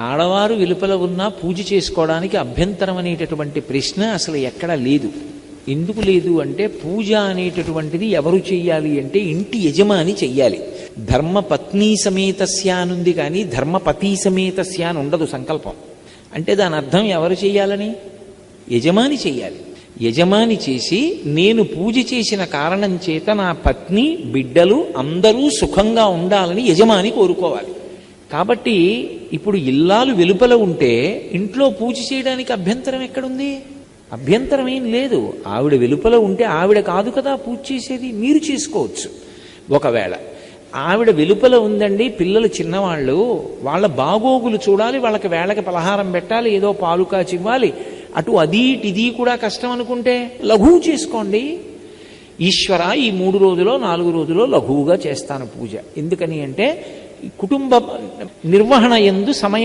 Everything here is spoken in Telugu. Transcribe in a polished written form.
ఆడవారు వెలుపల ఉన్నా పూజ చేసుకోవడానికి అభ్యంతరం అనేటటువంటి ప్రశ్న అసలు ఎక్కడా లేదు. ఎందుకు లేదు అంటే పూజ అనేటటువంటిది ఎవరు చెయ్యాలి అంటే ఇంటి యజమాని చెయ్యాలి. ధర్మపత్ని సమేతస్య అనుంది కానీ ధర్మపతి సమేతస్య అని ఉండదు సంకల్పం. అంటే దాని అర్థం ఎవరు చెయ్యాలని? యజమాని చెయ్యాలి. యజమాని చేసి నేను పూజ చేసిన కారణం చేత నా పత్ని బిడ్డలు అందరూ సుఖంగా ఉండాలని యజమాని కోరుకోవాలి. కాబట్టి ఇప్పుడు ఇల్లాలు వెలుపల ఉంటే ఇంట్లో పూజ చేయడానికి అభ్యంతరం ఎక్కడుంది? అభ్యంతరం ఏం లేదు. ఆవిడ వెలుపల ఉంటే ఆవిడ కాదు కదా పూజ చేసేది, మీరు చేసుకోవచ్చు. ఒకవేళ ఆవిడ వెలుపల ఉందండి, పిల్లలు చిన్నవాళ్ళు, వాళ్ళ బాగోగులు చూడాలి, వాళ్ళకి వేళకి పలహారం పెట్టాలి, ఏదో పాలు కాచి ఇవ్వాలి, అటు అది ఇది కూడా కష్టం అనుకుంటే లఘువు చేసుకోండి. ఈశ్వర ఈ 3 రోజులో 4 రోజులో లఘువుగా చేస్తాను పూజ. ఎందుకని అంటే కుటుంబ నిర్వహణ యందు సమయం